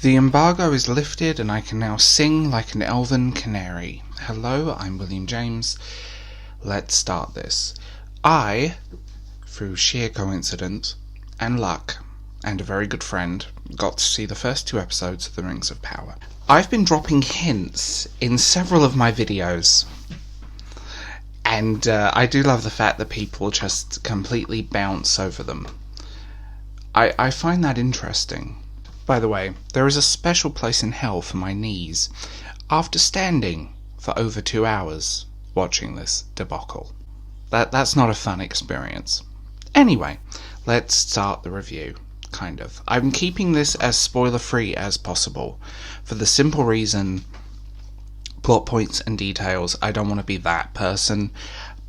The embargo is lifted and I can now sing like an elven canary. Hello, I'm William James. Let's start this. I, through sheer coincidence and luck and a very good friend, got to see the first 2 episodes of The Rings of Power. I've been dropping hints in several of my videos, and I do love the fact that people just completely bounce over them. I find that interesting. By the way, there is a special place in hell for my knees after standing for over 2 hours watching this debacle. That's not a fun experience. Anyway, let's start the review, kind of. I'm keeping this as spoiler-free as possible, for the simple reason, plot points and details, I don't want to be that person,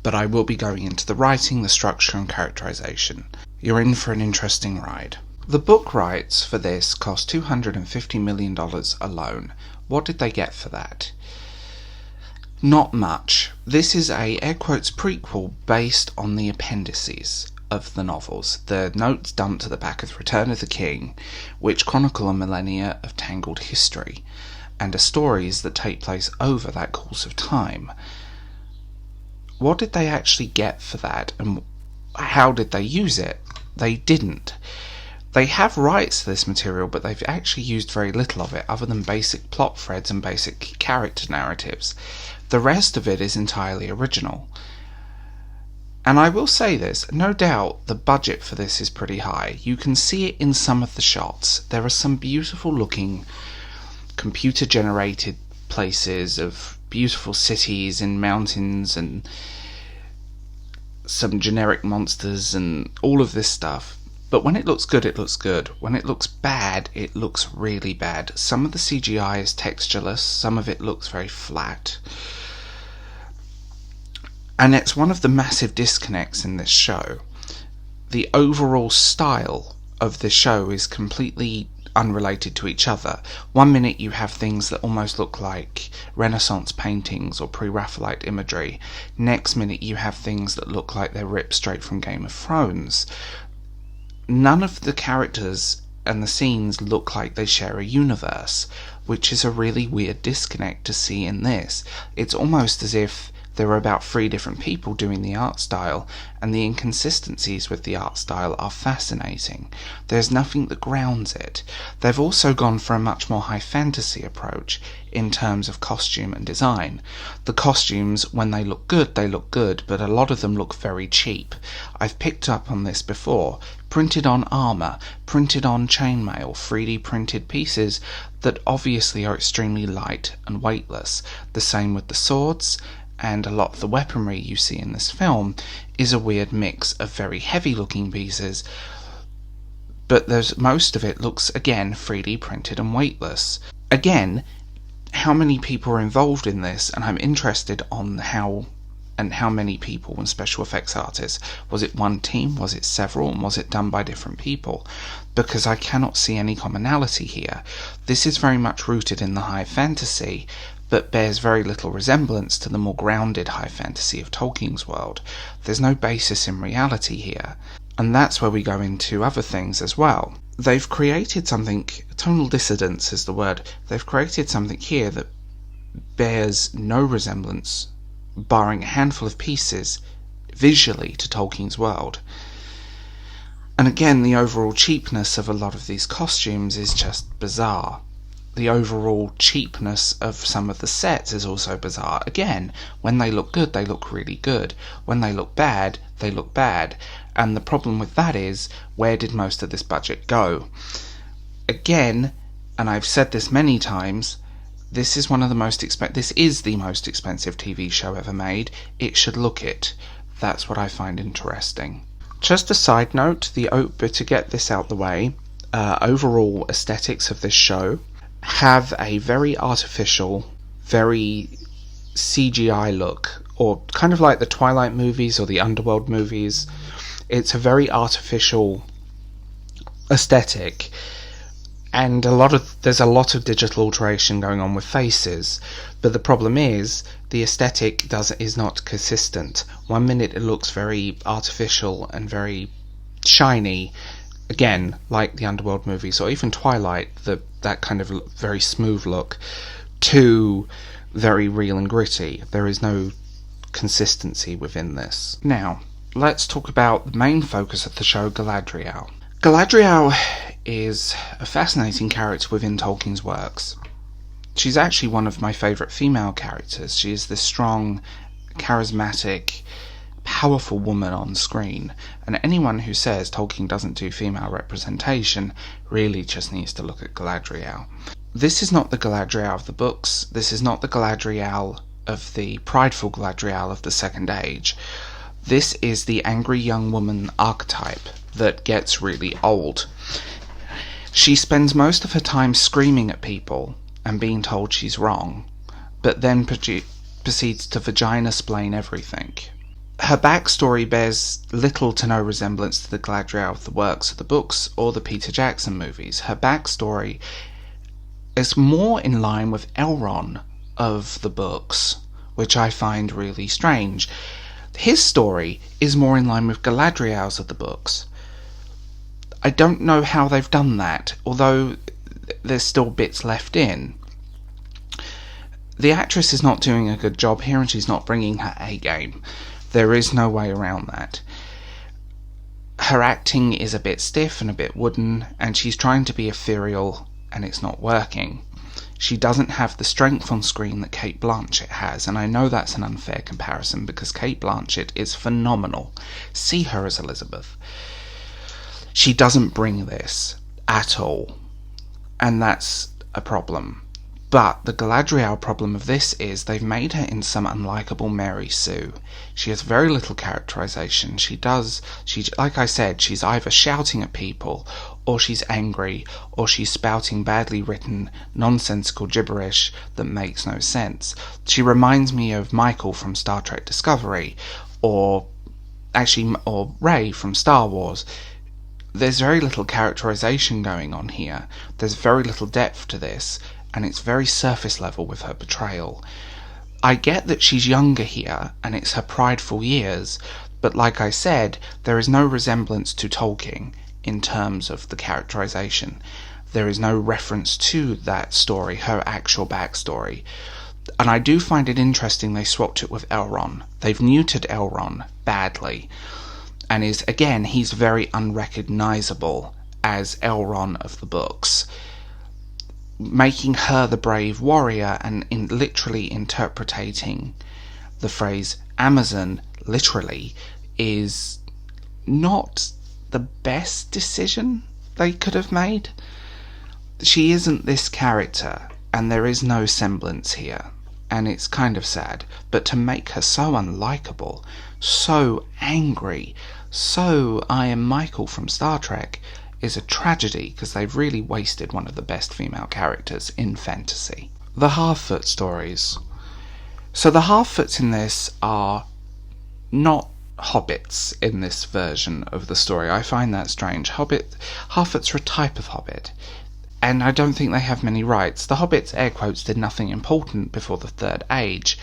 but I will be going into the writing, the structure and characterization. You're in for an interesting ride. The book rights for this cost $250 million alone. What did they get for that? Not much. This is a, air quotes, prequel based on the appendices of the novels, the notes dumped to the back of Return of the King, which chronicle a millennia of tangled history, and are stories that take place over that course of time. What did they actually get for that, and how did they use it? They didn't. They have rights to this material, but they've actually used very little of it, other than basic plot threads and basic character narratives. The rest of it is entirely original. And I will say this, no doubt the budget for this is pretty high. You can see it in some of the shots. There are some beautiful looking computer-generated places of beautiful cities and mountains and some generic monsters and all of this stuff. But when it looks good, it looks good. When it looks bad, it looks really bad. Some of the CGI is textureless, some of it looks very flat. And it's one of the massive disconnects in this show. The overall style of this show is completely unrelated to each other. One minute you have things that almost look like Renaissance paintings or pre-Raphaelite imagery. Next minute you have things that look like they're ripped straight from Game of Thrones. None of the characters and the scenes look like they share a universe, which is a really weird disconnect to see in this. It's almost as if there are about 3 different people doing the art style, and the inconsistencies with the art style are fascinating. There's nothing that grounds it. They've also gone for a much more high fantasy approach in terms of costume and design. The costumes, when they look good, but a lot of them look very cheap. I've picked up on this before. Printed on armour, printed on chainmail, 3D printed pieces that obviously are extremely light and weightless. The same with the swords, and a lot of the weaponry you see in this film is a weird mix of very heavy looking pieces, but most of it looks, again, 3D printed and weightless. Again, how many people are involved in this, and I'm interested on how many people and special effects artists. Was it one team? Was it several? And was it done by different people? Because I cannot see any commonality here. This is very much rooted in the high fantasy, but bears very little resemblance to the more grounded high fantasy of Tolkien's world. There's no basis in reality here. And that's where we go into other things as well. They've created something, tonal dissidence is the word, they've created something here that bears no resemblance, barring a handful of pieces, visually to Tolkien's world. And again, the overall cheapness of a lot of these costumes is just bizarre. The overall cheapness of some of the sets is also bizarre. Again, when they look good, they look really good. When they look bad, they look bad. And the problem with that is, where did most of this budget go? Again, and I've said this many times, this is the most expensive TV show ever made. It should look it. That's what I find interesting. Just a side note, but to get this out the way, overall aesthetics of this show have a very artificial, very CGI look, or kind of like the Twilight movies or the Underworld movies. It's a very artificial aesthetic, and there's a lot of digital alteration going on with faces, but the problem is the aesthetic is not consistent. One minute it looks very artificial and very shiny, again, like the Underworld movies, or even Twilight, that kind of very smooth look, to very real and gritty. There is no consistency within this. Now, let's talk about the main focus of the show, Galadriel. Galadriel is a fascinating character within Tolkien's works. She's actually one of my favourite female characters. She is this strong, charismatic, powerful woman on screen, and anyone who says Tolkien doesn't do female representation really just needs to look at Galadriel. This is not the Galadriel of the books. This is not the Galadriel of the prideful Galadriel of the Second Age. This is the angry young woman archetype that gets really old. She spends most of her time screaming at people and being told she's wrong, but then proceeds to vagina-splain everything. Her backstory bears little to no resemblance to the Galadriel of the works of the books or the Peter Jackson movies. Her backstory is more in line with Elrond of the books, which I find really strange. His story is more in line with Galadriel's of the books. I don't know how they've done that, although there's still bits left in. The actress is not doing a good job here, and she's not bringing her A game. There is no way around that. Her acting is a bit stiff and a bit wooden, and she's trying to be ethereal, and it's not working. She doesn't have the strength on screen that Cate Blanchett has, and I know that's an unfair comparison because Cate Blanchett is phenomenal. See her as Elizabeth. She doesn't bring this at all, and that's a problem. But the Galadriel problem of this is they've made her in some unlikable Mary Sue. She has very little characterization. Like I said, she's either shouting at people, or she's angry, or she's spouting badly written, nonsensical gibberish that makes no sense. She reminds me of Michael from Star Trek Discovery, or Rey from Star Wars. There's very little characterization going on here. There's very little depth to this, and it's very surface level with her portrayal. I get that she's younger here, and it's her prideful years, but like I said, there is no resemblance to Tolkien in terms of the characterization. There is no reference to that story, her actual backstory. And I do find it interesting they swapped it with Elrond. They've neutered Elrond badly, and he's very unrecognizable as Elrond of the books. Making her the brave warrior and literally interpreting the phrase Amazon literally is not the best decision they could have made. She isn't this character, and there is no semblance here, and it's kind of sad. But to make her so unlikable, so angry, so I am Michael from Star Trek, is a tragedy, because they've really wasted one of the best female characters in fantasy. The Harfoot stories. So the Harfoots in this are not hobbits in this version of the story. I find that strange. Harfoots are a type of hobbit, and I don't think they have many rights. The hobbits, air quotes, did nothing important before the Third Age,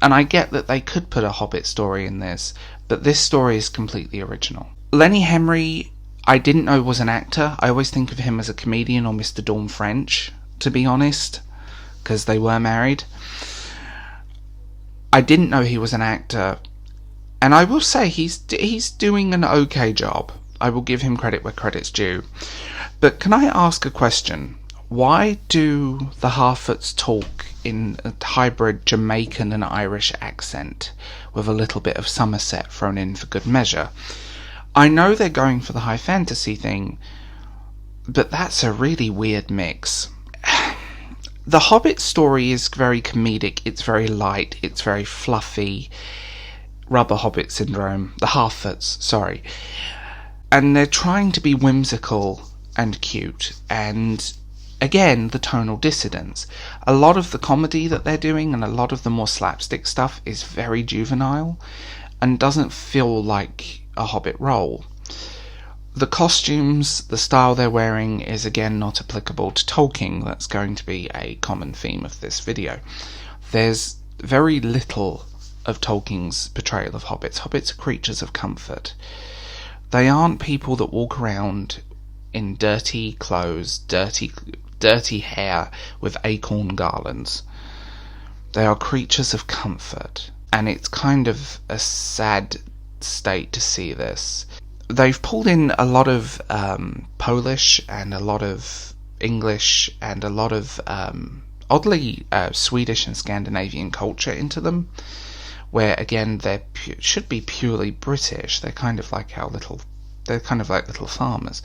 and I get that they could put a hobbit story in this, but this story is completely original. Lenny Henry, I didn't know was an actor. I always think of him as a comedian or Mr. Dawn French, to be honest, because they were married. I didn't know he was an actor, and I will say he's doing an okay job. I will give him credit where credit's due. But can I ask a question? Why do the Harfoots talk in a hybrid Jamaican and Irish accent, with a little bit of Somerset thrown in for good measure? I know they're going for the high fantasy thing, but that's a really weird mix. The Hobbit story is very comedic, it's very light, it's very fluffy. Rubber Hobbit syndrome. The Harfoots, sorry. And they're trying to be whimsical and cute, and again, the tonal dissidence. A lot of the comedy that they're doing and a lot of the more slapstick stuff is very juvenile and doesn't feel like a Hobbit role. The costumes, the style they're wearing is again not applicable to Tolkien. That's going to be a common theme of this video. There's very little of Tolkien's portrayal of hobbits. Hobbits are creatures of comfort. They aren't people that walk around in dirty clothes, dirty hair with acorn garlands. They are creatures of comfort, and it's kind of a sad state to see this. They've pulled in a lot of Polish and a lot of English and a lot of oddly Swedish and Scandinavian culture into them, where again they should be purely British. They're kind of like little farmers.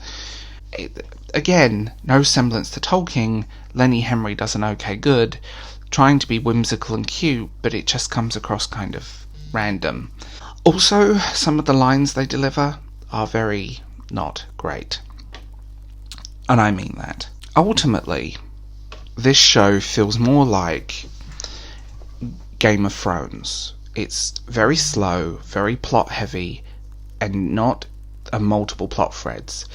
Again, no semblance to Tolkien. Lenny Henry does an okay good, trying to be whimsical and cute, but it just comes across kind of random. Also, some of the lines they deliver are very not great. And I mean that. Ultimately, this show feels more like Game of Thrones. It's very slow, very plot heavy, and not multiple plot threads.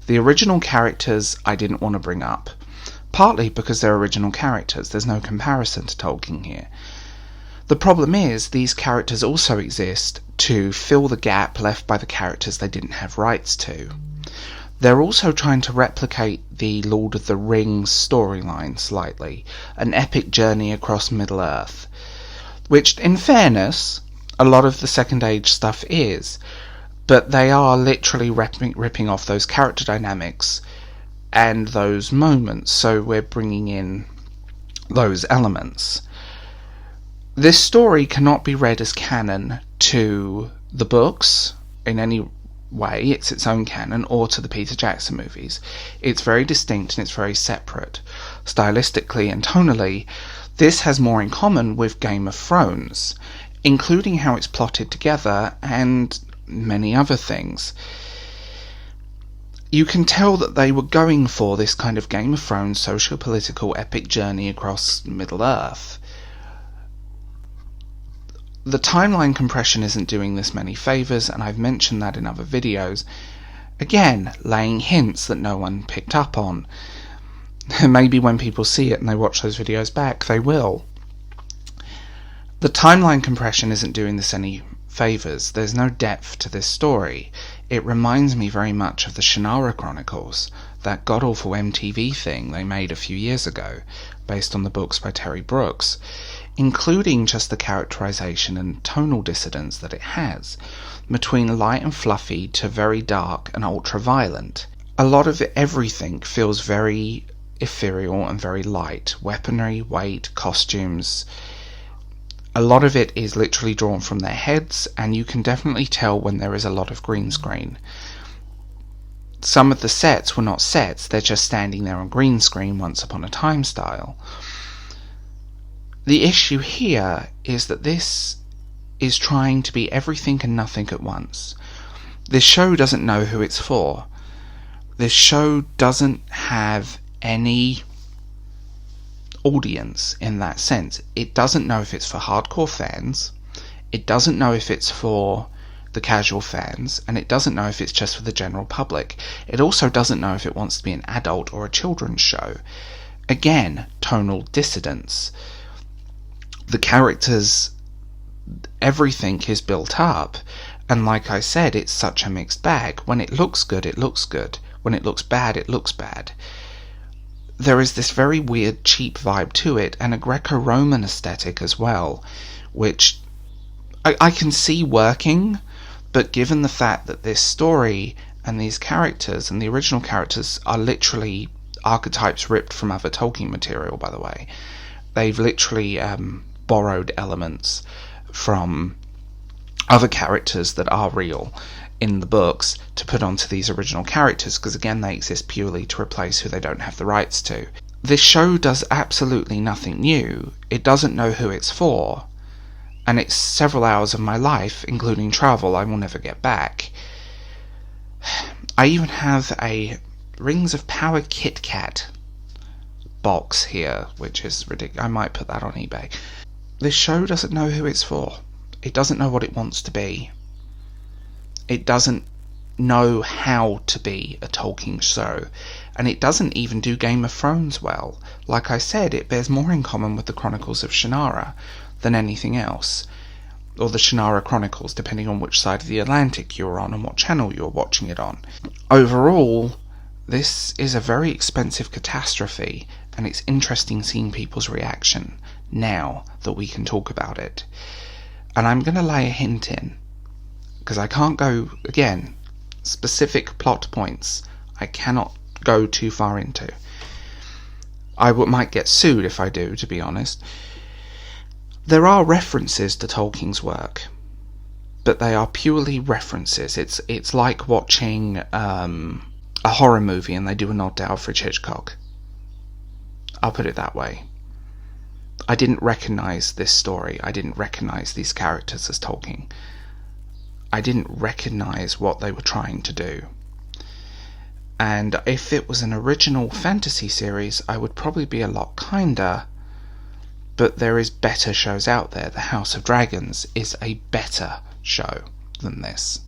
The original characters I didn't want to bring up, partly because they're original characters. There's no comparison to Tolkien here. The problem is, these characters also exist to fill the gap left by the characters they didn't have rights to. They're also trying to replicate the Lord of the Rings storyline slightly, an epic journey across Middle-earth, which, in fairness, a lot of the Second Age stuff is, but they are literally ripping off those character dynamics and those moments, so we're bringing in those elements. This story cannot be read as canon to the books in any way. It's its own canon, or to the Peter Jackson movies. It's very distinct and it's very separate. Stylistically and tonally, this has more in common with Game of Thrones, including how it's plotted together and many other things. You can tell that they were going for this kind of Game of Thrones socio-political epic journey across Middle-earth. The timeline compression isn't doing this many favours, and I've mentioned that in other videos. Again, laying hints that no one picked up on. Maybe when people see it and they watch those videos back, they will. The timeline compression isn't doing this any favours. There's no depth to this story. It reminds me very much of the Shannara Chronicles, that god-awful MTV thing they made a few years ago, based on the books by Terry Brooks, including just the characterization and tonal dissonance that it has, between light and fluffy to very dark and ultra-violent. A lot of everything feels very ethereal and very light. Weaponry, weight, costumes. A lot of it is literally drawn from their heads, and you can definitely tell when there is a lot of green screen. Some of the sets were not sets, they're just standing there on green screen Once Upon a Time style. The issue here is that this is trying to be everything and nothing at once. This show doesn't know who it's for. This show doesn't have any audience in that sense. It doesn't know if it's for hardcore fans, it doesn't know if it's for the casual fans, and it doesn't know if it's just for the general public. It also doesn't know if it wants to be an adult or a children's show. Again, tonal dissidence. The characters, everything is built up, and like I said, it's such a mixed bag. When it looks good, it looks good. When it looks bad, it looks bad. There is this very weird, cheap vibe to it, and a Greco-Roman aesthetic as well, which I can see working, but given the fact that this story and these characters and the original characters are literally archetypes ripped from other Tolkien material, by the way, they've literally borrowed elements from other characters that are real in the books to put onto these original characters, because again they exist purely to replace who they don't have the rights to. This show does absolutely nothing new. It doesn't know who it's for, and it's several hours of my life, including travel, I will never get back. I even have a Rings of Power Kit Kat box here, which is ridiculous. I might put that on eBay. This show doesn't know who it's for. It doesn't know what it wants to be. It doesn't know how to be a Tolkien show, and it doesn't even do Game of Thrones well. Like I said, it bears more in common with the Chronicles of Shannara than anything else. or the Shannara Chronicles, depending on which side of the Atlantic you're on and what channel you're watching it on. Overall, this is a very expensive catastrophe, and it's interesting seeing people's reaction now that we can talk about it. And I'm going to lay a hint in, because I can't go, again, specific plot points I cannot go too far into. I might get sued if I do, to be honest. There are references to Tolkien's work, but they are purely references. It's like watching a horror movie and they do a nod to Alfred Hitchcock. I'll put it that way. I didn't recognise this story. I didn't recognise these characters as Tolkien. I didn't recognise what they were trying to do. And if it was an original fantasy series, I would probably be a lot kinder. But there is better shows out there. The House of Dragons is a better show than this.